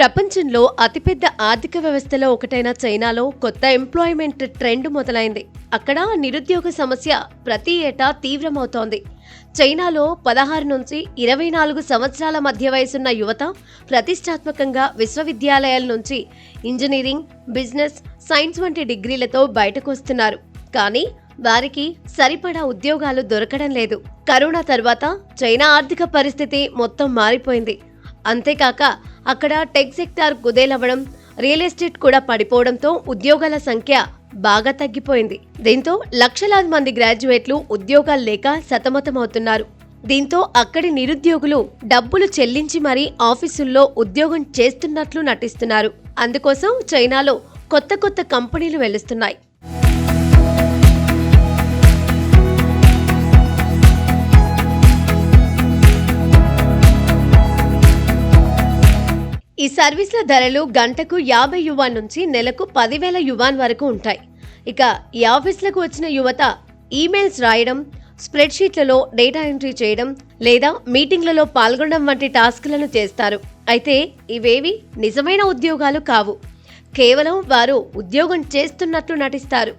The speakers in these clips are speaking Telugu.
ప్రపంచంలో అతిపెద్ద ఆర్థిక వ్యవస్థలో ఒకటైన చైనాలో కొత్త ఎంప్లాయ్మెంట్ ట్రెండ్ మొదలైంది. అక్కడ నిరుద్యోగ సమస్య ప్రతి ఏటా తీవ్రమవుతోంది. చైనాలో 16 నుంచి 24 సంవత్సరాల మధ్య వయసున్న యువత ప్రతిష్టాత్మకంగా విశ్వవిద్యాలయాల నుంచి ఇంజనీరింగ్, బిజినెస్, సైన్స్ వంటి డిగ్రీలతో బయటకు వస్తున్నారు. కానీ వారికి సరిపడా ఉద్యోగాలు దొరకడం లేదు. కరోనా తర్వాత చైనా ఆర్థిక పరిస్థితి మొత్తం మారిపోయింది. అంతేకాక అక్కడ టెక్ సెక్టార్ కుదేలవ్వడం, రియల్ ఎస్టేట్ కూడా పడిపోవడంతో ఉద్యోగాల సంఖ్య బాగా తగ్గిపోయింది. దీంతో లక్షలాది మంది గ్రాడ్యుయేట్లు ఉద్యోగాలు లేక సతమతమవుతున్నారు. దీంతో అక్కడి నిరుద్యోగులు డబ్బులు చెల్లించి మరీ ఆఫీసుల్లో ఉద్యోగం చేస్తున్నట్లు నటిస్తున్నారు. అందుకోసం చైనాలో కొత్త కంపెనీలు వెలుస్తున్నాయి. ఈ సర్వీసుల ధరలు గంటకు 50 యువాన్ నుంచి నెలకు 10,000 యువాన్ వరకు ఉంటాయి. ఇక ఈ ఆఫీసులకు వచ్చిన యువత ఈమెయిల్స్ రాయడం, స్ప్రెడ్షీట్లలో డేటా ఎంట్రీ చేయడం లేదా మీటింగ్లలో పాల్గొనడం వంటి టాస్కులను చేస్తారు. అయితే ఇవేవి నిజమైన ఉద్యోగాలు కావు. కేవలం వారు ఉద్యోగం చేస్తున్నట్లు నటిస్తారు.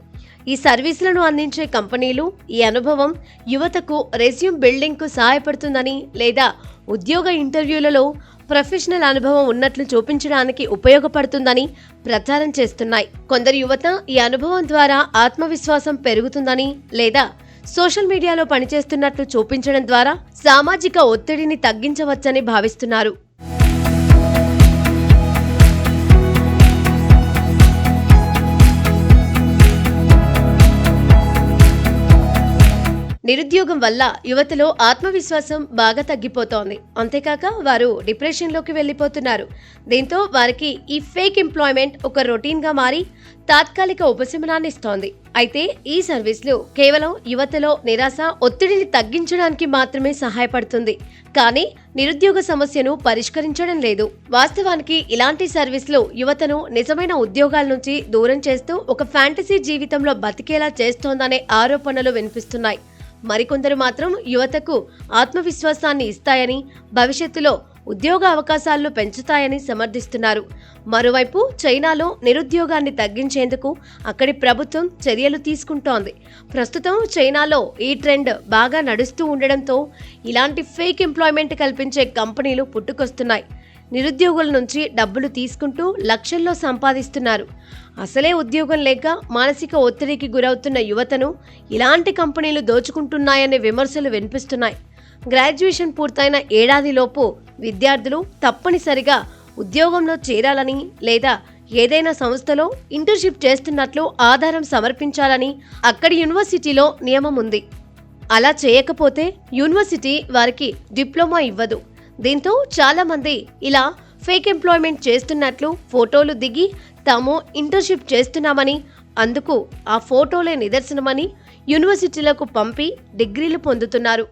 ఈ సర్వీసులను అందించే కంపెనీలు ఈ అనుభవం యువతకు రెజ్యూమ్ బిల్డింగ్కు సహాయపడుతుందని లేదా ఉద్యోగ ఇంటర్వ్యూలలో ప్రొఫెషనల్ అనుభవం ఉన్నట్లు చూపించడానికి ఉపయోగపడుతుందని ప్రచారం చేస్తున్నాయి. కొందరు యువత ఈ అనుభవం ద్వారా ఆత్మవిశ్వాసం పెరుగుతుందని లేదా సోషల్ మీడియాలో పనిచేస్తున్నట్లు చూపించడం ద్వారా సామాజిక ఒత్తిడిని తగ్గించవచ్చని భావిస్తున్నారు. నిరుద్యోగం వల్ల యువతలో ఆత్మవిశ్వాసం బాగా తగ్గిపోతోంది. అంతేకాక వారు డిప్రెషన్లోకి వెళ్లిపోతున్నారు. దీంతో వారికి ఈ ఫేక్ ఎంప్లాయ్మెంట్ ఒక రొటీన్గా మారి తాత్కాలిక ఉపశమనాన్ని ఇస్తోంది. అయితే ఈ సర్వీసులు కేవలం యువతలో నిరాశ, ఒత్తిడిని తగ్గించడానికి మాత్రమే సహాయపడుతుంది, కానీ నిరుద్యోగ సమస్యను పరిష్కరించడం లేదు. వాస్తవానికి ఇలాంటి సర్వీసులు యువతను నిజమైన ఉద్యోగాల నుంచి దూరం చేస్తూ ఒక ఫ్యాంటసీ జీవితంలో బతికేలా చేస్తోందనే ఆరోపణలు వినిపిస్తున్నాయి. మరికొందరు మాత్రం యువతకు ఆత్మవిశ్వాసాన్ని ఇస్తాయని, భవిష్యత్తులో ఉద్యోగ అవకాశాలను పెంచుతాయని సమర్థిస్తున్నారు. మరోవైపు చైనాలో నిరుద్యోగాన్ని తగ్గించేందుకు అక్కడి ప్రభుత్వం చర్యలు తీసుకుంటోంది. ప్రస్తుతం చైనాలో ఈ ట్రెండ్ బాగా నడుస్తూ ఉండడంతో ఇలాంటి ఫేక్ ఎంప్లాయ్మెంట్ కల్పించే కంపెనీలు పుట్టుకొస్తున్నాయి. నిరుద్యోగుల నుంచి డబ్బులు తీసుకుంటూ లక్షల్లో సంపాదిస్తున్నారు. అసలే ఉద్యోగం లేక మానసిక ఒత్తిడికి గురవుతున్న యువతను ఇలాంటి కంపెనీలు దోచుకుంటున్నాయనే విమర్శలు వినిపిస్తున్నాయి. గ్రాడ్యుయేషన్ పూర్తయిన ఏడాదిలోపు విద్యార్థులు తప్పనిసరిగా ఉద్యోగంలో చేరాలని లేదా ఏదైనా సంస్థలో ఇంటర్న్షిప్ చేస్తున్నట్లు ఆధారం సమర్పించాలని అక్కడి యూనివర్సిటీలో నియమం ఉంది. అలా చేయకపోతే యూనివర్సిటీ వారికి డిప్లొమా ఇవ్వదు. దీంతో చాలా మంది ఇలా ఫేక్ ఎంప్లాయ్మెంట్ చేస్తున్నట్లు ఫోటోలు దిగి తాము ఇంటర్న్షిప్ చేస్తున్నామని, అందుకు ఆ ఫోటోలే నిదర్శనమని యూనివర్సిటీలకు పంపి డిగ్రీలు పొందుతున్నారు.